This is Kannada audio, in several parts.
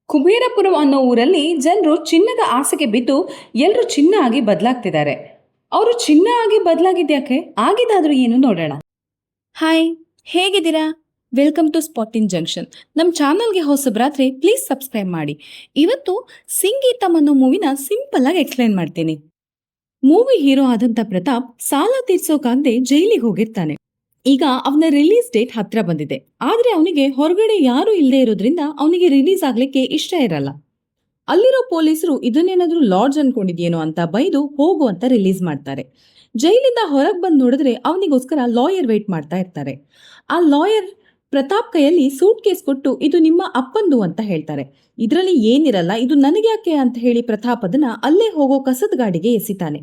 ಕುಬೇರಪುರಂ ಅನ್ನೋ ಊರಲ್ಲಿ ಜನರು ಚಿನ್ನದ ಆಸೆಗೆ ಬಿದ್ದು ಎಲ್ಲರೂ ಚಿನ್ನ ಆಗಿ ಬದಲಾಗ್ತಿದ್ದಾರೆ. ಅವರು ಚಿನ್ನ ಆಗಿ ಬದಲಾಗಿದ್ಯಾಕೆ? ಆಗಿದ್ದಾದ್ರೂ ಏನು ನೋಡೋಣ. ಹಾಯ್, ಹೇಗಿದ್ದೀರಾ? ವೆಲ್ಕಮ್ ಟು ಸ್ಪಾಟಿನ್ ಜಂಕ್ಷನ್. ನಮ್ಮ ಚಾನಲ್ಗೆ ಹೊಸಬ್ರಾದ್ರೆ ಪ್ಲೀಸ್ ಸಬ್ಸ್ಕ್ರೈಬ್ ಮಾಡಿ. ಇವತ್ತು ಸಂಗೀತಂ ಅನ್ನೋ ಮೂವಿನ ಸಿಂಪಲ್ ಆಗಿ ಎಕ್ಸ್ಪ್ಲೈನ್ ಮಾಡ್ತೀನಿ. ಮೂವಿ ಹೀರೋ ಆದಂತ ಪ್ರತಾಪ್ ಸಾಲ ತೀರ್ಸೋಕಾಗದೆ ಜೈಲಿಗೆ ಹೋಗಿರ್ತಾನೆ. ಈಗ ಅವನ ರಿಲೀಸ್ ಡೇಟ್ ಹತ್ರ ಬಂದಿದೆ. ಆದ್ರೆ ಅವನಿಗೆ ಹೊರಗಡೆ ಯಾರು ಇಲ್ಲದೆ ಇರೋದ್ರಿಂದ ಅವನಿಗೆ ರಿಲೀಸ್ ಆಗ್ಲಿಕ್ಕೆ ಇಷ್ಟ ಇರಲ್ಲ. ಅಲ್ಲಿರೋ ಪೊಲೀಸರು ಇದನ್ನೇನಾದ್ರೂ ಲಾಡ್ಜ್ ಅನ್ಕೊಂಡಿದ್ಯೇನೋ ಅಂತ ಬೈದು ಹೋಗು ಅಂತ ರಿಲೀಸ್ ಮಾಡ್ತಾರೆ. ಜೈಲಿಂದ ಹೊರಗೆ ಬಂದು ನೋಡಿದ್ರೆ ಅವನಿಗೋಸ್ಕರ ಲಾಯರ್ ವೇಟ್ ಮಾಡ್ತಾ ಇರ್ತಾರೆ. ಆ ಲಾಯರ್ ಪ್ರತಾಪ್ ಕೈಯಲ್ಲಿ ಸೂಟ್ ಕೇಸ್ ಕೊಟ್ಟು ಇದು ನಿಮ್ಮ ಅಪ್ಪಂದು ಅಂತ ಹೇಳ್ತಾರೆ. ಇದರಲ್ಲಿ ಏನಿರಲ್ಲ, ಇದು ನನಗ್ಯಾಕೆ ಅಂತ ಹೇಳಿ ಪ್ರತಾಪ್ ಅದನ್ನ ಅಲ್ಲೇ ಹೋಗೋ ಕಸದ ಗಾಡಿಗೆ ಎಸಿತಾನೆ.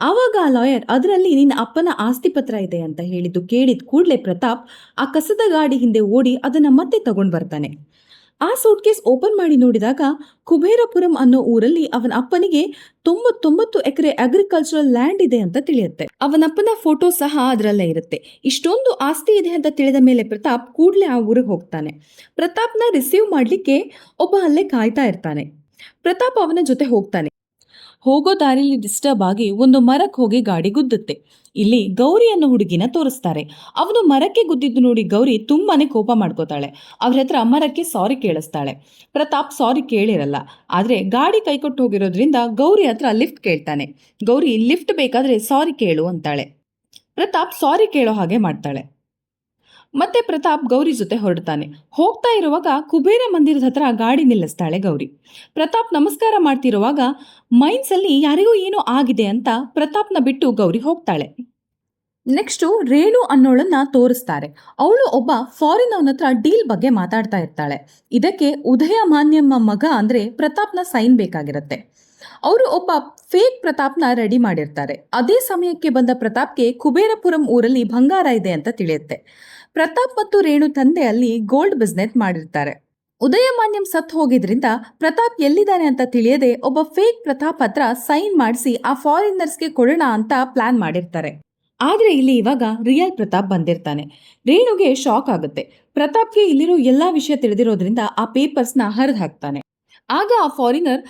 ಆವಾಗ ಆ ಲಾಯರ್ ಅದರಲ್ಲಿ ನಿನ್ನ ಅಪ್ಪನ ಆಸ್ತಿ ಪತ್ರ ಇದೆ ಅಂತ ಹೇಳಿದ್ದು ಕೇಳಿದ ಕೂಡಲೇ ಪ್ರತಾಪ್ ಆ ಕಸದ ಗಾಡಿ ಹಿಂದೆ ಓಡಿ ಅದನ್ನ ಮತ್ತೆ ತಗೊಂಡ್ ಬರ್ತಾನೆ. ಆ ಸೂಟ್ ಕೇಸ್ ಓಪನ್ ಮಾಡಿ ನೋಡಿದಾಗ ಕುಬೇರಪುರಂ ಅನ್ನೋ ಊರಲ್ಲಿ ಅವನ ಅಪ್ಪನಿಗೆ 99 ಎಕರೆ ಅಗ್ರಿಕಲ್ಚರಲ್ ಲ್ಯಾಂಡ್ ಇದೆ ಅಂತ ತಿಳಿಯುತ್ತೆ. ಅವನಪ್ಪನ ಫೋಟೋ ಸಹ ಅದರಲ್ಲೇ ಇರುತ್ತೆ. ಇಷ್ಟೊಂದು ಆಸ್ತಿ ಇದೆ ಅಂತ ತಿಳಿದ ಮೇಲೆ ಪ್ರತಾಪ್ ಕೂಡಲೇ ಆ ಊರಿಗೆ ಹೋಗ್ತಾನೆ. ಪ್ರತಾಪ್ನ ರಿಸೀವ್ ಮಾಡ್ಲಿಕ್ಕೆ ಒಬ್ಬ ಅಲ್ಲೇ ಕಾಯ್ತಾ ಇರ್ತಾನೆ. ಪ್ರತಾಪ್ ಅವನ ಜೊತೆ ಹೋಗ್ತಾನೆ. ಹೋಗೋ ದಾರಿಲಿ ಡಿಸ್ಟರ್ಬ್ ಆಗಿ ಒಂದು ಮರಕ್ಕೆ ಹೋಗಿ ಗಾಡಿ ಗುದ್ದುತ್ತೆ. ಇಲ್ಲಿ ಗೌರಿ ಅನ್ನೋ ಹುಡುಗಿನ ತೋರಿಸ್ತಾರೆ. ಅವನು ಮರಕ್ಕೆ ಗುದ್ದಿದ್ದು ನೋಡಿ ಗೌರಿ ತುಂಬಾನೇ ಕೋಪ ಮಾಡ್ಕೋತಾಳೆ. ಅವ್ರ ಹತ್ರ ಮರಕ್ಕೆ ಸಾರಿ ಕೇಳಿಸ್ತಾಳೆ. ಪ್ರತಾಪ್ ಸಾರಿ ಕೇಳಿರಲ್ಲ, ಆದ್ರೆ ಗಾಡಿ ಕೈಕೊಟ್ಟು ಹೋಗಿರೋದ್ರಿಂದ ಗೌರಿ ಹತ್ರ ಲಿಫ್ಟ್ ಕೇಳ್ತಾನೆ. ಗೌರಿ ಲಿಫ್ಟ್ ಬೇಕಾದ್ರೆ ಸಾರಿ ಕೇಳು ಅಂತಾಳೆ. ಪ್ರತಾಪ್ ಸಾರಿ ಕೇಳೋ ಹಾಗೆ ಮಾಡ್ತಾಳೆ. ಮತ್ತೆ ಪ್ರತಾಪ್ ಗೌರಿ ಜೊತೆ ಹೊರಡ್ತಾನೆ. ಹೋಗ್ತಾ ಇರುವಾಗ ಕುಬೇರ ಮಂದಿರದ ಹತ್ರ ಗಾಡಿ ನಿಲ್ಲಿಸ್ತಾಳೆ ಗೌರಿ. ಪ್ರತಾಪ್ ನಮಸ್ಕಾರ ಮಾಡ್ತಿರುವಾಗ ಮೈನ್ಸ್ ಅಲ್ಲಿ ಯಾರಿಗೂ ಏನೋ ಆಗಿದೆ ಅಂತ ಪ್ರತಾಪ್ನ ಬಿಟ್ಟು ಗೌರಿ ಹೋಗ್ತಾಳೆ. ನೆಕ್ಸ್ಟು ರೇಣು ಅನ್ನೋಳನ್ನ ತೋರಿಸ್ತಾರೆ. ಅವಳು ಒಬ್ಬ ಫಾರಿನ್ ಅವನ ಹತ್ರ ಡೀಲ್ ಬಗ್ಗೆ ಮಾತಾಡ್ತಾ ಇರ್ತಾಳೆ. ಇದಕ್ಕೆ ಉದಯ ಮಾನ್ಯಮ್ಮ ಮಗ ಅಂದ್ರೆ ಪ್ರತಾಪ್ನ ಸೈನ್ ಬೇಕಾಗಿರುತ್ತೆ. ಅವರು ಒಬ್ಬ ಫೇಕ್ ಪ್ರತಾಪ್ನ ರೆಡಿ ಮಾಡಿರ್ತಾರೆ. ಅದೇ ಸಮಯಕ್ಕೆ ಬಂದ ಪ್ರತಾಪ್ಗೆ ಕುಬೇರಪುರಂ ಊರಲ್ಲಿ ಬಂಗಾರ ಇದೆ ಅಂತ ತಿಳಿಯುತ್ತೆ. ಪ್ರತಾಪ್ ಮತ್ತು ರೇಣು ತಂದೆ ಅಲ್ಲಿ ಗೋಲ್ಡ್ ಬಿಸ್ನೆಸ್ ಮಾಡಿರ್ತಾರೆ. ಉದಯಮಾನ್ಯಂ ಸತ್ ಹೋಗಿದ್ರಿಂದ ಪ್ರತಾಪ್ ಎಲ್ಲಿದ್ದಾನೆ ಅಂತ ತಿಳಿಯದೆ ಒಬ್ಬ ಫೇಕ್ ಪ್ರತಾಪ್ ಹತ್ರ ಸೈನ್ ಮಾಡಿಸಿ ಆ ಫಾರಿನರ್ಸ್ಗೆ ಕೊಡೋಣ ಅಂತ ಪ್ಲಾನ್ ಮಾಡಿರ್ತಾರೆ. ಆದ್ರೆ ಇಲ್ಲಿ ಇವಾಗ ರಿಯಲ್ ಪ್ರತಾಪ್ ಬಂದಿರ್ತಾನೆ. ರೇಣುಗೆ ಶಾಕ್ ಆಗುತ್ತೆ. ಪ್ರತಾಪ್ಗೆ ಇಲ್ಲಿರೋ ಎಲ್ಲಾ ವಿಷಯ ತಿಳಿದಿರೋದ್ರಿಂದ ಆ ಪೇಪರ್ಸ್ನ ಹರಿದು ಹಾಕ್ತಾನೆ. ಆಗ ಆ ಫಾರಿನರ್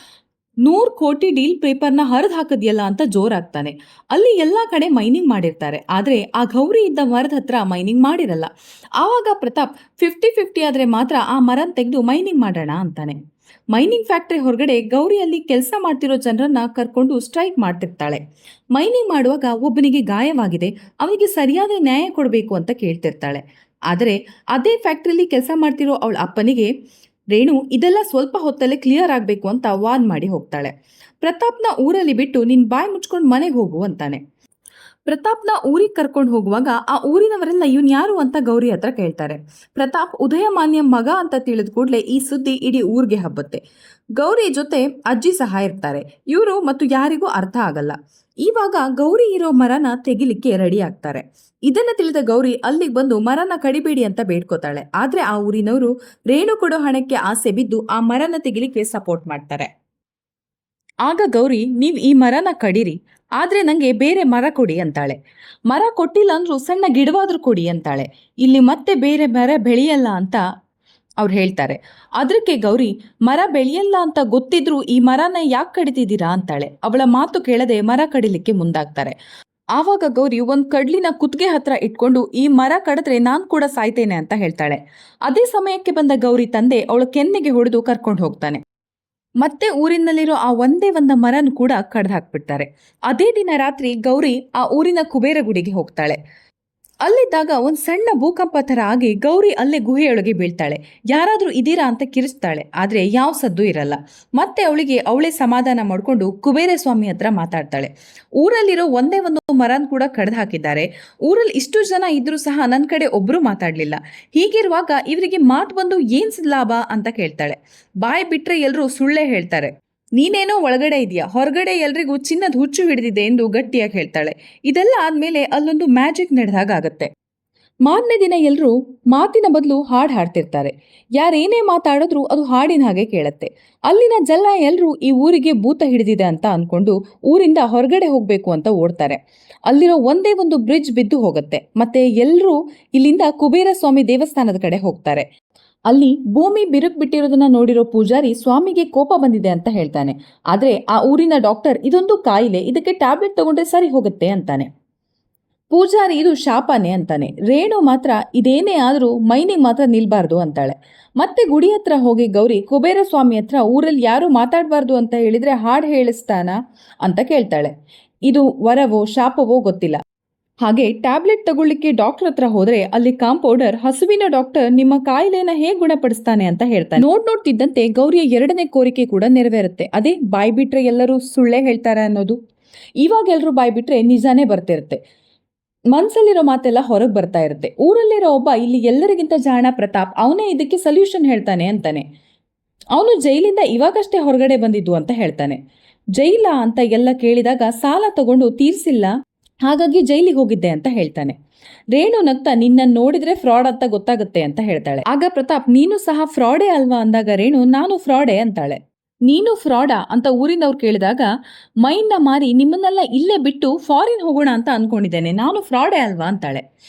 100 ಕೋಟಿ ಡೀಲ್ ಪೇಪರ್ನ ಹರಿದು ಹಾಕದ್ಯಲ್ಲ ಅಂತ ಜೋರಾಗ್ತಾನೆ. ಅಲ್ಲಿ ಎಲ್ಲಾ ಕಡೆ ಮೈನಿಂಗ್ ಮಾಡಿರ್ತಾರೆ, ಆದ್ರೆ ಆ ಗೌರಿ ಇದ್ದ ಮರದ ಹತ್ರ ಮೈನಿಂಗ್ ಮಾಡಿರಲ್ಲ. ಆವಾಗ ಪ್ರತಾಪ್ 50-50 ಆದ್ರೆ ಮಾತ್ರ ಆ ಮರನ್ ತೆಗೆದು ಮೈನಿಂಗ್ ಮಾಡೋಣ ಅಂತಾನೆ. ಮೈನಿಂಗ್ ಫ್ಯಾಕ್ಟರಿ ಹೊರಗಡೆ ಗೌರಿಯಲ್ಲಿ ಕೆಲಸ ಮಾಡ್ತಿರೋ ಜನರನ್ನ ಕರ್ಕೊಂಡು ಸ್ಟ್ರೈಕ್ ಮಾಡ್ತಿರ್ತಾಳೆ. ಮೈನಿಂಗ್ ಮಾಡುವಾಗ ಒಬ್ಬನಿಗೆ ಗಾಯವಾಗಿದೆ, ಅವನಿಗೆ ಸರಿಯಾದ ನ್ಯಾಯ ಕೊಡಬೇಕು ಅಂತ ಕೇಳ್ತಿರ್ತಾಳೆ. ಆದರೆ ಅದೇ ಫ್ಯಾಕ್ಟರಿಲಿ ಕೆಲಸ ಮಾಡ್ತಿರೋ ಅವಳ ಅಪ್ಪನಿಗೆ ರೇಣು ಇದೆಲ್ಲ ಸ್ವಲ್ಪ ಹೊತ್ತಲ್ಲೇ ಕ್ಲಿಯರ್ ಆಗಬೇಕು ಅಂತ ವಾರ್ನ್ ಮಾಡಿ ಹೋಗ್ತಾಳೆ. ಪ್ರತಾಪ್ನ ಊರಲ್ಲಿ ಬಿಟ್ಟು ನಿನ್ ಬಾಯಿ ಮುಚ್ಕೊಂಡು ಮನೆಗೆ ಹೋಗು ಅಂತಾನೆ. ಪ್ರತಾಪ್ನ ಊರಿಗೆ ಕರ್ಕೊಂಡು ಹೋಗುವಾಗ ಆ ಊರಿನವರೆಲ್ಲ ಇವನ್ ಯಾರು ಅಂತ ಗೌರಿ ಹತ್ರ ಕೇಳ್ತಾರೆ. ಪ್ರತಾಪ್ ಉದಯಮಾನ್ಯ ಮಗ ಅಂತ ತಿಳಿದ ಕೂಡಲೇ ಈ ಸುದ್ದಿ ಇಡೀ ಊರಿಗೆ ಹಬ್ಬುತ್ತೆ. ಗೌರಿ ಜೊತೆ ಅಜ್ಜಿ ಸಹ ಇರ್ತಾರೆ. ಇವರು ಮತ್ತು ಯಾರಿಗೂ ಅರ್ಥ ಆಗಲ್ಲ. ಇವಾಗ ಗೌರಿ ಇರೋ ಮರನ ತೆಗಿಲಿಕ್ಕೆ ರೆಡಿ ಆಗ್ತಾರೆ. ಇದನ್ನ ತಿಳಿದ ಗೌರಿ ಅಲ್ಲಿಗೆ ಬಂದು ಮರನ ಕಡಿಬೇಡಿ ಅಂತ ಬೇಡ್ಕೋತಾಳೆ. ಆದ್ರೆ ಆ ಊರಿನವರು ರೇಣು ಕೊಡೋ ಹಣಕ್ಕೆ ಆಸೆ ಬಿದ್ದು ಆ ಮರನ ತೆಗಿಲಿಕ್ಕೆ ಸಪೋರ್ಟ್ ಮಾಡ್ತಾರೆ. ಆಗ ಗೌರಿ ನೀವ್ ಈ ಮರನ ಕಡಿರಿ, ಆದ್ರೆ ನಂಗೆ ಬೇರೆ ಮರ ಕೊಡಿ ಅಂತಾಳೆ. ಮರ ಕೊಟ್ಟಿಲ್ಲ ಅಂದ್ರೂ ಸಣ್ಣ ಗಿಡವಾದ್ರೂ ಕೊಡಿ ಅಂತಾಳೆ. ಇಲ್ಲಿ ಮತ್ತೆ ಬೇರೆ ಮರ ಬೆಳೆಯಲ್ಲ ಅಂತ ಅವ್ರು ಹೇಳ್ತಾರೆ. ಅದಕ್ಕೆ ಗೌರಿ ಮರ ಬೆಳೆಯಲ್ಲ ಅಂತ ಗೊತ್ತಿದ್ರು ಈ ಮರನ ಯಾಕೆ ಕಡಿತಿದ್ದೀರಾ ಅಂತಾಳೆ. ಅವಳ ಮಾತು ಕೇಳದೆ ಮರ ಕಡಿಲಿಕ್ಕೆ ಮುಂದಾಗ್ತಾರೆ. ಆವಾಗ ಗೌರಿ ಒಂದ್ ಕಡ್ಲಿನ ಕುತ್ತಿಗೆ ಹತ್ರ ಇಟ್ಕೊಂಡು ಈ ಮರ ಕಡಿದ್ರೆ ನಾನ್ ಕೂಡ ಸಾಯ್ತೇನೆ ಅಂತ ಹೇಳ್ತಾಳೆ. ಅದೇ ಸಮಯಕ್ಕೆ ಬಂದ ಗೌರಿ ತಂದೆ ಅವಳ ಕೆನ್ನೆಗೆ ಹೊಡೆದು ಕರ್ಕೊಂಡು ಹೋಗ್ತಾನೆ. ಮತ್ತೆ ಊರಿನಲ್ಲಿರೋ ಆ ಒಂದೇ ಒಂದು ಮರನು ಕೂಡ ಕಡ್ದು ಹಾಕ್ಬಿಡ್ತಾರೆ. ಅದೇ ದಿನ ರಾತ್ರಿ ಗೌರಿ ಆ ಊರಿನ ಕುಬೇರ ಗುಡಿಗೆ ಹೋಗ್ತಾಳೆ. ಅಲ್ಲಿದ್ದಾಗ ಒಂದ್ ಸಣ್ಣ ಭೂಕಂಪ ತರ ಆಗಿ ಗೌರಿ ಅಲ್ಲೇ ಗುಹೆಯೊಳಗೆ ಬೀಳ್ತಾಳೆ. ಯಾರಾದ್ರೂ ಇದೀರಾ ಅಂತ ಕಿರಿಸ್ತಾಳೆ, ಆದ್ರೆ ಯಾವ ಸದ್ದು ಇರಲ್ಲ. ಮತ್ತೆ ಅವಳೇ ಸಮಾಧಾನ ಮಾಡ್ಕೊಂಡು ಕುಬೇರ ಸ್ವಾಮಿ ಹತ್ರ ಮಾತಾಡ್ತಾಳೆ. ಊರಲ್ಲಿರೋ ಒಂದೇ ಒಂದು ಮರನ್ ಕೂಡ ಕಡ್ದು ಹಾಕಿದ್ದಾರೆ. ಊರಲ್ಲಿ ಇಷ್ಟು ಜನ ಇದ್ರೂ ಸಹ ನನ್ ಕಡೆ ಒಬ್ರು ಮಾತಾಡ್ಲಿಲ್ಲ. ಹೀಗಿರುವಾಗ ಇವರಿಗೆ ಮಾತು ಬಂದು ಏನ್ ಲಾಭ ಅಂತ ಕೇಳ್ತಾಳೆ. ಬಾಯ್ ಬಿಟ್ರೆ ಎಲ್ರೂ ಸುಳ್ಳೇ ಹೇಳ್ತಾರೆ. ನೀನೇನೋ ಒಳಗಡೆ ಇದೆಯಾ, ಹೊರಗಡೆ ಎಲ್ರಿಗೂ ಚಿನ್ನದ ಹುಚ್ಚು ಹಿಡಿದಿದೆ ಎಂದು ಗಟ್ಟಿಯಾಗಿ ಹೇಳ್ತಾಳೆ. ಇದೆಲ್ಲ ಆದ್ಮೇಲೆ ಅಲ್ಲೊಂದು ಮ್ಯಾಜಿಕ್ ನಡೆದಾಗ ಆಗತ್ತೆ. ಮಾರನೇ ದಿನ ಎಲ್ಲರೂ ಮಾತಿನ ಬದಲು ಹಾಡು ಹಾಡ್ತಿರ್ತಾರೆ. ಯಾರೇನೇ ಮಾತಾಡಿದ್ರು ಅದು ಹಾಡಿನ ಹಾಗೆ ಕೇಳತ್ತೆ. ಅಲ್ಲಿನ ಜನ ಎಲ್ಲರೂ ಈ ಊರಿಗೆ ಭೂತ ಹಿಡಿದಿದೆ ಅಂತ ಅನ್ಕೊಂಡು ಊರಿಂದ ಹೊರಗಡೆ ಹೋಗ್ಬೇಕು ಅಂತ ಓಡ್ತಾರೆ. ಅಲ್ಲಿರೋ ಒಂದೇ ಒಂದು ಬ್ರಿಡ್ಜ್ ಬಿದ್ದು ಹೋಗುತ್ತೆ. ಮತ್ತೆ ಎಲ್ಲರೂ ಇಲ್ಲಿಂದ ಕುಬೇರ ಸ್ವಾಮಿ ದೇವಸ್ಥಾನದ ಕಡೆ ಹೋಗ್ತಾರೆ. ಅಲ್ಲಿ ಭೂಮಿ ಬಿರುಕು ಬಿಟ್ಟಿರೋದನ್ನ ನೋಡಿರೋ ಪೂಜಾರಿ ಸ್ವಾಮಿಗೆ ಕೋಪ ಬಂದಿದೆ ಅಂತ ಹೇಳ್ತಾನೆ. ಆದ್ರೆ ಆ ಊರಿನ ಡಾಕ್ಟರ್ ಇದೊಂದು ಕಾಯಿಲೆ, ಇದಕ್ಕೆ ಟ್ಯಾಬ್ಲೆಟ್ ತಗೊಂಡ್ರೆ ಸರಿ ಹೋಗುತ್ತೆ ಅಂತಾನೆ. ಪೂಜಾರಿ ಇದು ಶಾಪನೆ ಅಂತಾನೆ. ರೇಣು ಮಾತ್ರ ಇದೇನೇ ಆದ್ರೂ ಮೈನಿಗೆ ಮಾತ್ರ ನಿಲ್ಬಾರ್ದು ಅಂತಾಳೆ. ಮತ್ತೆ ಗುಡಿ ಹತ್ರ ಹೋಗಿ ಗೌರಿ ಕುಬೇರ ಸ್ವಾಮಿ ಹತ್ರ ಊರಲ್ಲಿ ಯಾರು ಮಾತಾಡಬಾರ್ದು ಅಂತ ಹೇಳಿದ್ರೆ ಹಾಡು ಹೇಳಿಸ್ತಾನ ಅಂತ ಕೇಳ್ತಾಳೆ. ಇದು ವರವೋ ಶಾಪವೋ ಗೊತ್ತಿಲ್ಲ. ಹಾಗೆ ಟ್ಯಾಬ್ಲೆಟ್ ತಗೊಳ್ಳಿಕ್ಕೆ ಡಾಕ್ಟರ್ ಹತ್ರ ಹೋದ್ರೆ ಅಲ್ಲಿ ಕಾಂಪೌಂಡರ್ ಹಸುವಿನ ಡಾಕ್ಟರ್ ನಿಮ್ಮ ಕಾಯಿಲೆನ ಹೇಗೆ ಗುಣಪಡಿಸ್ತಾನೆ ಅಂತ ಹೇಳ್ತಾನೆ. ನೋಡ್ತಿದ್ದಂತೆ ಗೌರಿಯ 2ನೇ ಕೋರಿಕೆ ಕೂಡ ನೆರವೇರುತ್ತೆ. ಅದೇ ಬಾಯ್ ಬಿಟ್ರೆ ಎಲ್ಲರೂ ಸುಳ್ಳೇ ಹೇಳ್ತಾರೆ ಅನ್ನೋದು. ಇವಾಗ ಎಲ್ಲರೂ ಬಾಯ್ ಬಿಟ್ರೆ ನಿಜಾನೇ ಬರ್ತಿರುತ್ತೆ. ಮನ್ಸಲ್ಲಿರೋ ಮಾತೆಲ್ಲ ಹೊರಗೆ ಬರ್ತಾ ಇರುತ್ತೆ. ಊರಲ್ಲಿರೋ ಒಬ್ಬ ಇಲ್ಲಿ ಎಲ್ಲರಿಗಿಂತ ಜಾಣ ಪ್ರತಾಪ್, ಅವನೇ ಇದಕ್ಕೆ ಸೊಲ್ಯೂಷನ್ ಹೇಳ್ತಾನೆ ಅಂತಾನೆ. ಅವನು ಜೈಲಿಂದ ಇವಾಗಷ್ಟೇ ಹೊರಗಡೆ ಬಂದಿದ್ದು ಅಂತ ಹೇಳ್ತಾನೆ. ಜೈಲ ಅಂತ ಎಲ್ಲ ಕೇಳಿದಾಗ ಸಾಲ ತಗೊಂಡು ತೀರ್ಸಿಲ್ಲ, ಹಾಗಾಗಿ ಜೈಲಿಗೆ ಹೋಗಿದ್ದೆ ಅಂತ ಹೇಳ್ತಾನೆ. ರೇಣು ನಗ್ತಾ ನಿನ್ನನ್ನು ನೋಡಿದ್ರೆ ಫ್ರಾಡ್ ಅಂತ ಗೊತ್ತಾಗುತ್ತೆ ಅಂತ ಹೇಳ್ತಾಳೆ. ಆಗ ಪ್ರತಾಪ್ ನೀನು ಸಹ ಫ್ರಾಡೇ ಅಲ್ವಾ ಅಂದಾಗ ರೇಣು ನಾನು ಫ್ರಾಡೇ ಅಂತಾಳೆ. ನೀನು ಫ್ರಾಡಾ ಅಂತ ಊರಿನವ್ರು ಕೇಳಿದಾಗ ಮೈಂಡ್ನ ಮಾರಿ ನಿಮ್ಮನ್ನೆಲ್ಲ ಇಲ್ಲೇ ಬಿಟ್ಟು ಫಾರಿನ್ ಹೋಗೋಣ ಅಂತ ಅನ್ಕೊಂಡಿದ್ದೇನೆ, ನಾನು ಫ್ರಾಡೇ ಅಲ್ವಾ ಅಂತಾಳೆ.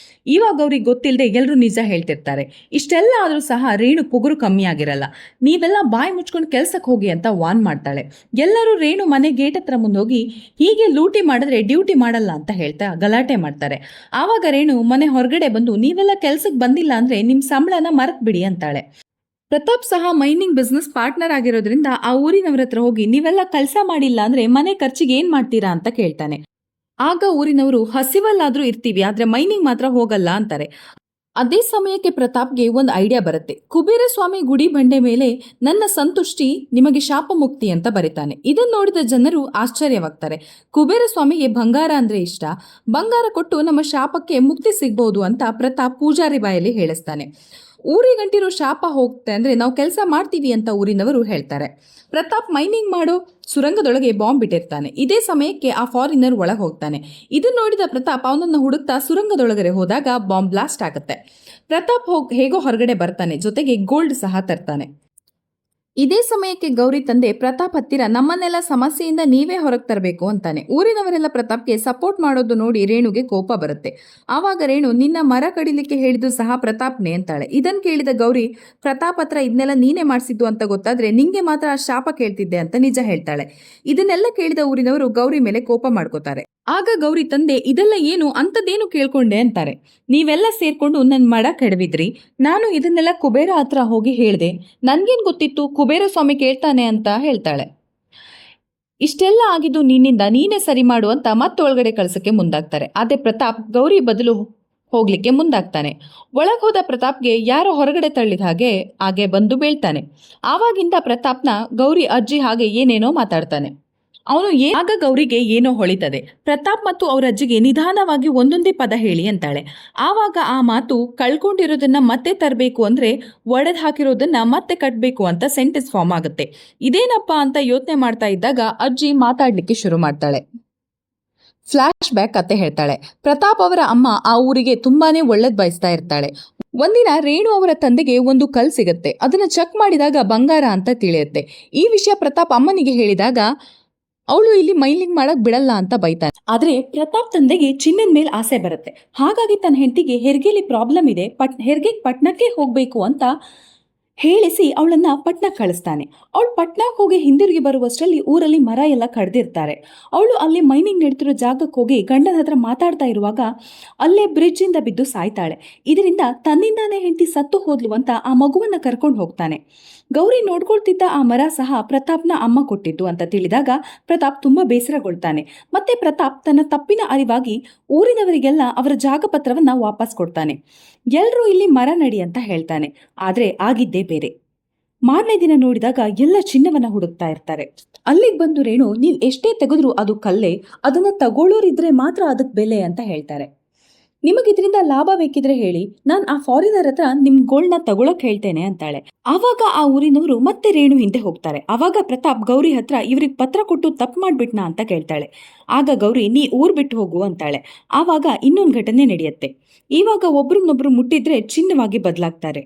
ಇವಾಗ ಅವ್ರಿಗೆ ಗೊತ್ತಿಲ್ಲದೆ ಎಲ್ಲರೂ ನಿಜ ಹೇಳ್ತಿರ್ತಾರೆ. ಇಷ್ಟೆಲ್ಲ ಆದರೂ ಸಹ ರೇಣು ಪೊಗರು ಕಮ್ಮಿ ಆಗಿರಲ್ಲ. ನೀವೆಲ್ಲ ಬಾಯಿ ಮುಚ್ಕೊಂಡು ಕೆಲ್ಸಕ್ಕೆ ಹೋಗಿ ಅಂತ ವಾನ್ ಮಾಡ್ತಾಳೆ. ಎಲ್ಲರೂ ರೇಣು ಮನೆ ಗೇಟ್ ಹತ್ರ ಮುಂದೋಗಿ ಹೀಗೆ ಲೂಟಿ ಮಾಡಿದ್ರೆ ಡ್ಯೂಟಿ ಮಾಡಲ್ಲ ಅಂತ ಹೇಳ್ತಾ ಗಲಾಟೆ ಮಾಡ್ತಾರೆ. ಆವಾಗ ರೇಣು ಮನೆ ಹೊರಗಡೆ ಬಂದು ನೀವೆಲ್ಲ ಕೆಲ್ಸಕ್ಕೆ ಬಂದಿಲ್ಲ ಅಂದ್ರೆ ನಿಮ್ಮ ಸಂಬಳನ ಮರೆತು ಬಿಡಿ ಅಂತಾಳೆ. ಪ್ರತಾಪ್ ಸಹ ಮೈನಿಂಗ್ ಬಿಸ್ನೆಸ್ ಪಾರ್ಟ್ನರ್ ಆಗಿರೋದ್ರಿಂದ ಆ ಊರಿನವ್ರ ಹತ್ರ ಹೋಗಿ ನೀವೆಲ್ಲ ಕೆಲಸ ಮಾಡಿಲ್ಲ ಅಂದ್ರೆ ಮನೆ ಖರ್ಚಿಗೆ ಏನ್ ಮಾಡ್ತೀರಾ ಅಂತ ಕೇಳ್ತಾನೆ. ಆಗ ಊರಿನವರು ಹಸಿವಲ್ಲಾದ್ರೂ ಇರ್ತೀವಿ ಆದ್ರೆ ಮೈನಿಂಗ್ ಮಾತ್ರ ಹೋಗಲ್ಲ ಅಂತಾರೆ. ಅದೇ ಸಮಯಕ್ಕೆ ಪ್ರತಾಪ್ಗೆ ಒಂದು ಐಡಿಯಾ ಬರುತ್ತೆ. ಕುಬೇರ ಸ್ವಾಮಿ ಗುಡಿ ಬಂಡೆ ಮೇಲೆ ನನ್ನ ಸಂತುಷ್ಟಿ ನಿಮಗೆ ಶಾಪ ಮುಕ್ತಿ ಅಂತ ಬರೀತಾನೆ. ಇದನ್ನು ನೋಡಿದ ಜನರು ಆಶ್ಚರ್ಯವಾಗ್ತಾರೆ. ಕುಬೇರ ಸ್ವಾಮಿಗೆ ಬಂಗಾರ ಅಂದ್ರೆ ಇಷ್ಟ, ಬಂಗಾರ ಕೊಟ್ಟು ನಮ್ಮ ಶಾಪಕ್ಕೆ ಮುಕ್ತಿ ಸಿಗ್ಬಹುದು ಅಂತ ಪ್ರತಾಪ್ ಪೂಜಾರಿ ಬಾಯಲ್ಲಿ ಹೇಳಿಸ್ತಾನೆ. ಊರಿಗಂಟಿರೋ ಶಾಪ ಹೋಗುತ್ತೆ ಅಂದ್ರೆ ನಾವು ಕೆಲಸ ಮಾಡ್ತೀವಿ ಅಂತ ಊರಿನವರು ಹೇಳ್ತಾರೆ. ಪ್ರತಾಪ್ ಮೈನಿಂಗ್ ಮಾಡೋ ಸುರಂಗದೊಳಗೆ ಬಾಂಬ್ ಬಿಟ್ಟಿರ್ತಾನೆ. ಇದೇ ಸಮಯಕ್ಕೆ ಆ ಫಾರಿನರ್ ಒಳಗೆ ಹೋಗ್ತಾನೆ. ಇದನ್ನ ನೋಡಿದ ಪ್ರತಾಪ್ ಅವನನ್ನು ಹುಡುಕ್ತಾ ಸುರಂಗದೊಳಗಡೆ ಹೋದಾಗ ಬಾಂಬ್ ಬ್ಲಾಸ್ಟ್ ಆಗುತ್ತೆ. ಪ್ರತಾಪ್ ಹೇಗೋ ಹೊರಗಡೆ ಬರ್ತಾನೆ, ಜೊತೆಗೆ ಗೋಲ್ಡ್ ಸಹ ತರ್ತಾನೆ. ಇದೇ ಸಮಯಕ್ಕೆ ಗೌರಿ ತಂದೆ ಪ್ರತಾಪ್ ಹತ್ತಿರ ನಮ್ಮನ್ನೆಲ್ಲ ಸಮಸ್ಯೆಯಿಂದ ನೀವೇ ಹೊರಗೆ ತರಬೇಕು ಅಂತಾನೆ. ಊರಿನವರೆಲ್ಲ ಪ್ರತಾಪ್ಗೆ ಸಪೋರ್ಟ್ ಮಾಡೋದು ನೋಡಿ ರೇಣುಗೆ ಕೋಪ ಬರುತ್ತೆ. ಆವಾಗ ರೇಣು ನಿನ್ನ ಮರ ಕಡಿಲಿಕ್ಕೆ ಹೇಳಿದ್ದು ಸಹ ಪ್ರತಾಪ್ನೇ ಅಂತಾಳೆ. ಇದನ್ನು ಕೇಳಿದ ಗೌರಿ ಪ್ರತಾಪ್ ಹತ್ರ ಇದನ್ನೆಲ್ಲ ನೀನೇ ಮಾಡಿಸಿದ್ದು ಅಂತ ಗೊತ್ತಾದ್ರೆ ನಿಂಗೆ ಮಾತ್ರ ಆ ಶಾಪ ಕೇಳ್ತಿದ್ದೆ ಅಂತ ನಿಜ ಹೇಳ್ತಾಳೆ. ಇದನ್ನೆಲ್ಲ ಕೇಳಿದ ಊರಿನವರು ಗೌರಿ ಮೇಲೆ ಕೋಪ ಮಾಡ್ಕೋತಾರೆ. ಆಗ ಗೌರಿ ತಂದೆ ಇದೆಲ್ಲ ಏನು ಅಂಥದ್ದೇನು ಕೇಳ್ಕೊಂಡೆ ಅಂತಾರೆ. ನೀವೆಲ್ಲ ಸೇರ್ಕೊಂಡು ನನ್ನ ಮಡ ಕೆಡವಿದ್ರಿ, ನಾನು ಇದನ್ನೆಲ್ಲ ಕುಬೇರ ಹತ್ರ ಹೋಗಿ ಹೇಳ್ದೆ, ನನ್ಗೇನ್ ಗೊತ್ತಿತ್ತು ಕುಬೇರ ಸ್ವಾಮಿ ಕೇಳ್ತಾನೆ ಅಂತ ಹೇಳ್ತಾಳೆ. ಇಷ್ಟೆಲ್ಲ ಆಗಿದ್ದು ನಿನ್ನಿಂದ, ನೀನೇ ಸರಿ ಮಾಡು ಅಂತ ಮತ್ತೆ ಒಳಗಡೆ ಕಳ್ಸಕ್ಕೆ ಮುಂದಾಗ್ತಾರೆ. ಆದ್ರೆ ಪ್ರತಾಪ್ ಗೌರಿ ಬದಲು ಹೋಗ್ಲಿಕ್ಕೆ ಮುಂದಾಗ್ತಾನೆ. ಒಳಗೆ ಹೋದ ಪ್ರತಾಪ್ಗೆ ಯಾರೋ ಹೊರಗಡೆ ತಳ್ಳಿದ ಹಾಗೆ ಬಂದು ಬೀಳ್ತಾನೆ. ಆವಾಗಿಂದ ಪ್ರತಾಪ್ನ ಗೌರಿ ಅಜ್ಜಿ ಹಾಗೆ ಏನೇನೋ ಮಾತಾಡ್ತಾನೆ. ಅವನು ಆಗ ಗೌರಿಗೆ ಏನೋ ಹೊಳಿತದೆ. ಪ್ರತಾಪ್ ಮತ್ತು ಅವ್ರ ಅಜ್ಜಿಗೆ ನಿಧಾನವಾಗಿ ಒಂದೊಂದೇ ಪದ ಹೇಳಿ ಅಂತಾಳೆ. ಆವಾಗ ಆ ಮಾತು ಕಳ್ಕೊಂಡಿರೋದನ್ನ ಮತ್ತೆ ತರಬೇಕು ಅಂದ್ರೆ ಒಡೆದು ಹಾಕಿರೋದನ್ನ ಮತ್ತೆ ಕಟ್ಟಬೇಕು ಅಂತ ಸೆಂಟೆನ್ಸ್ ಫಾರ್ಮ್ ಆಗುತ್ತೆ. ಇದೇನಪ್ಪ ಅಂತ ಯೋಚನೆ ಮಾಡ್ತಾ ಇದ್ದಾಗ ಅಜ್ಜಿ ಮಾತಾಡ್ಲಿಕ್ಕೆ ಶುರು ಮಾಡ್ತಾಳೆ. ಫ್ಲಾಶ್ ಬ್ಯಾಕ್ ಕತೆ ಹೇಳ್ತಾಳೆ. ಪ್ರತಾಪ್ ಅವರ ಅಮ್ಮ ಆ ಊರಿಗೆ ತುಂಬಾನೇ ಒಳ್ಳೇದ್ ಬಯಸ್ತಾ ಇರ್ತಾಳೆ. ಒಂದಿನ ರೇಣು ಅವರ ತಂದೆಗೆ ಒಂದು ಕಲ್ ಸಿಗುತ್ತೆ. ಅದನ್ನ ಚೆಕ್ ಮಾಡಿದಾಗ ಬಂಗಾರ ಅಂತ ತಿಳಿಯುತ್ತೆ. ಈ ವಿಷಯ ಪ್ರತಾಪ್ ಅಮ್ಮನಿಗೆ ಹೇಳಿದಾಗ ಅವಳು ಇಲ್ಲಿ ಮೈನಿಂಗ್ ಮಾಡಕ್ ಬಿಡಲ್ಲ ಅಂತ ಬೈತಾನೆ. ಆದ್ರೆ ಪ್ರತಾಪ್ ತಂದೆಗೆ ಚಿನ್ನದ ಮೇಲೆ ಆಸೆ ಬರುತ್ತೆ. ಹಾಗಾಗಿ ತನ್ನ ಹೆಂಡತಿಗೆ ಹೆರಿಗೆಲಿ ಪ್ರಾಬ್ಲಮ್ ಇದೆ, ಹೆರಿಗೆಗೆ ಪಟ್ನಕ್ಕೆ ಹೋಗ್ಬೇಕು ಅಂತ ಹೇಳಿಸಿ ಅವಳನ್ನ ಪಟ್ನಕ್ಕೆ ಕಳಿಸ್ತಾನೆ. ಅವಳು ಪಟ್ನಕ್ಕೆ ಹೋಗಿ ಹಿಂದಿರುಗಿ ಬರುವಷ್ಟರಲ್ಲಿ ಊರಲ್ಲಿ ಮರ ಎಲ್ಲ ಕಡ್ದಿರ್ತಾರೆ. ಅವಳು ಅಲ್ಲಿ ಮೈನಿಂಗ್ ನಡೀತಿರೋ ಜಾಗಕ್ಕೆ ಹೋಗಿ ಗಂಡನ ಹತ್ರ ಮಾತಾಡ್ತಾ ಇರುವಾಗ ಅಲ್ಲೇ ಬ್ರಿಡ್ಜ್ ಇಂದ ಬಿದ್ದು ಸಾಯ್ತಾಳೆ. ಇದರಿಂದ ತನ್ನಿಂದಾನೇ ಹೆಂಡತಿ ಸತ್ತು ಹೋದ್ಲು ಅಂತ ಆ ಮಗುವನ್ನ ಕರ್ಕೊಂಡು ಹೋಗ್ತಾನೆ. ಗೌರಿ ನೋಡ್ಕೊಳ್ತಿದ್ದ ಆ ಮರ ಸಹ ಪ್ರತಾಪ್ನ ಅಮ್ಮ ಕೊಟ್ಟಿದ್ದು ಅಂತ ತಿಳಿದಾಗ ಪ್ರತಾಪ್ ತುಂಬಾ ಬೇಸರಗೊಳ್ತಾನೆ. ಮತ್ತೆ ಪ್ರತಾಪ್ ತನ್ನ ತಪ್ಪಿನ ಅರಿವಾಗಿ ಊರಿನವರಿಗೆಲ್ಲ ಅವರ ಜಾಗಪತ್ರವನ್ನ ವಾಪಸ್ ಕೊಡ್ತಾನೆ. ಎಲ್ರೂ ಇಲ್ಲಿ ಮರ ನಡಿ ಅಂತ ಹೇಳ್ತಾನೆ. ಆದ್ರೆ ಆಗಿದ್ದೇ ಬೇರೆ. ಮಾರನೇ ದಿನ ನೋಡಿದಾಗ ಎಲ್ಲ ಚಿನ್ನವನ್ನ ಹುಡುಕ್ತಾ ಇರ್ತಾರೆ. ಅಲ್ಲಿಗೆ ಬಂದು ರೇಣು ನೀವ್ ಎಷ್ಟೇ ತೆಗೆದ್ರು ಅದು ಕಲ್ಲೇ, ಅದನ್ನ ತಗೊಳ್ಳೋರಿದ್ರೆ ಮಾತ್ರ ಅದಕ್ಕೆ ಬೆಲೆ ಅಂತ ಹೇಳ್ತಾರೆ. ನಿಮಗಿದ್ರಿಂದ ಲಾಭ ಬೇಕಿದ್ರೆ ಹೇಳಿ, ನಾನು ಆ ಫಾರಿನರ್ ಹತ್ರ ನಿಮ್ ಗೋಲ್ಡ್ನ ತಗೊಳಕ್ ಹೇಳ್ತೇನೆ ಅಂತಾಳೆ. ಆವಾಗ ಆ ಊರಿನವರು ಮತ್ತೆ ರೇಣು ಹಿಂದೆ ಹೋಗ್ತಾರೆ. ಆವಾಗ ಪ್ರತಾಪ್ ಗೌರಿ ಹತ್ರ ಇವ್ರಿಗೆ ಪತ್ರ ಕೊಟ್ಟು ತಪ್ಪು ಮಾಡ್ಬಿಟ್ನಾ ಅಂತ ಕೇಳ್ತಾಳೆ. ಆಗ ಗೌರಿ ನೀ ಊರ್ ಬಿಟ್ಟು ಹೋಗು ಅಂತಾಳೆ. ಆವಾಗ ಇನ್ನೊಂದು ಘಟನೆ ನಡೆಯುತ್ತೆ. ಇವಾಗ ಒಬ್ರನ್ನೊಬ್ರು ಮುಟ್ಟಿದ್ರೆ ಚಿನ್ನವಾಗಿ ಬದಲಾಗ್ತಾರೆ.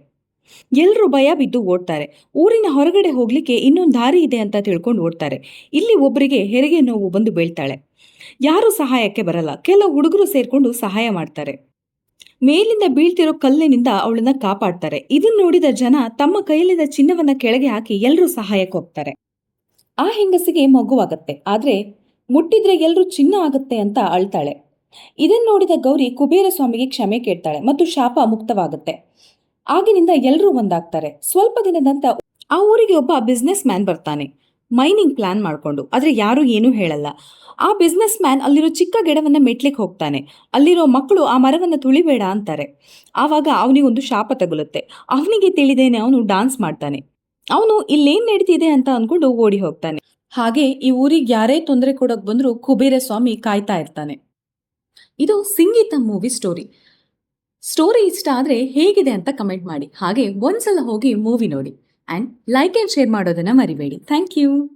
ಎಲ್ರೂ ಭಯ ಬಿದ್ದು ಓಡ್ತಾರೆ. ಊರಿನ ಹೊರಗಡೆ ಹೋಗ್ಲಿಕ್ಕೆ ಇನ್ನೊಂದು ದಾರಿ ಇದೆ ಅಂತ ತಿಳ್ಕೊಂಡು ಓಡ್ತಾರೆ. ಇಲ್ಲಿ ಒಬ್ಬರಿಗೆ ಹೆರಿಗೆ ನೋವು ಬಂದು ಬೀಳ್ತಾಳೆ. ಯಾರು ಸಹಾಯಕ್ಕೆ ಬರಲ್ಲ. ಕೆಲವು ಹುಡುಗರು ಸೇರ್ಕೊಂಡು ಸಹಾಯ ಮಾಡ್ತಾರೆ. ಮೇಲಿಂದ ಬೀಳ್ತಿರೋ ಕಲ್ಲಿನಿಂದ ಅವಳನ್ನ ಕಾಪಾಡ್ತಾರೆ. ಇದನ್ನ ನೋಡಿದ ಜನ ತಮ್ಮ ಕೈಯಲ್ಲಿದ್ದ ಚಿನ್ನವನ್ನ ಕೆಳಗೆ ಹಾಕಿ ಎಲ್ಲರೂ ಸಹಾಯಕ್ಕೆ ಹೋಗ್ತಾರೆ. ಆ ಹೆಂಗಸಿಗೆ ಮಗುವಾಗತ್ತೆ. ಆದ್ರೆ ಮುಟ್ಟಿದ್ರೆ ಎಲ್ರೂ ಚಿನ್ನ ಆಗತ್ತೆ ಅಂತ ಅಳ್ತಾಳೆ. ಇದನ್ನ ನೋಡಿದ ಗೌರಿ ಕುಬೇರ ಸ್ವಾಮಿಗೆ ಕ್ಷಮೆ ಕೇಳ್ತಾಳೆ ಮತ್ತು ಶಾಪ ಮುಕ್ತವಾಗುತ್ತೆ. ಆಗಿನಿಂದ ಎಲ್ಲರೂ ಒಂದಾಗ್ತಾರೆ. ಸ್ವಲ್ಪ ದಿನದಂತ ಆ ಊರಿಗೆ ಒಬ್ಬ ಬಿಸ್ನೆಸ್ ಮ್ಯಾನ್ ಬರ್ತಾನೆ, ಮೈನಿಂಗ್ ಪ್ಲಾನ್ ಮಾಡ್ಕೊಂಡು. ಆದ್ರೆ ಯಾರು ಏನೂ ಹೇಳಲ್ಲ. ಆ ಬಿಸ್ನೆಸ್ ಮ್ಯಾನ್ ಅಲ್ಲಿರೋ ಚಿಕ್ಕ ಗಿಡವನ್ನ ಮೆಟ್ಲಿಕ್ಕೆ ಹೋಗ್ತಾನೆ. ಅಲ್ಲಿರೋ ಮಕ್ಕಳು ಆ ಮರವನ್ನ ತುಳಿಬೇಡ ಅಂತಾರೆ. ಆವಾಗ ಅವನಿಗೊಂದು ಶಾಪ ತಗುಲುತ್ತೆ. ಅವನಿಗೆ ತಿಳಿದೇನೆ ಅವನು ಡಾನ್ಸ್ ಮಾಡ್ತಾನೆ. ಅವನು ಇಲ್ಲೇನ್ ನಡೀತಿದೆ ಅಂತ ಅನ್ಕೊಂಡು ಓಡಿ ಹೋಗ್ತಾನೆ. ಹಾಗೆ ಈ ಊರಿಗೆ ಯಾರೇ ತೊಂದರೆ ಕೊಡೋಕ್ ಬಂದ್ರು ಕುಬೇರ ಸ್ವಾಮಿ ಕಾಯ್ತಾ ಇರ್ತಾನೆ. ಇದು ಸಂಗೀತ ಮೂವಿ ಸ್ಟೋರಿ. ಸ್ಟೋರಿ ಇಷ್ಟ ಆದ್ರೆ ಹೇಗಿದೆ ಅಂತ ಕಮೆಂಟ್ ಮಾಡಿ. ಹಾಗೆ ಒಂದ್ಸಲ ಹೋಗಿ ಮೂವಿ ನೋಡಿ ಅಂಡ್ ಲೈಕ್ ಅಂಡ್ ಶೇರ್ ಮಾಡೋದನ್ನ ಮರಿಬೇಡಿ. Thank you.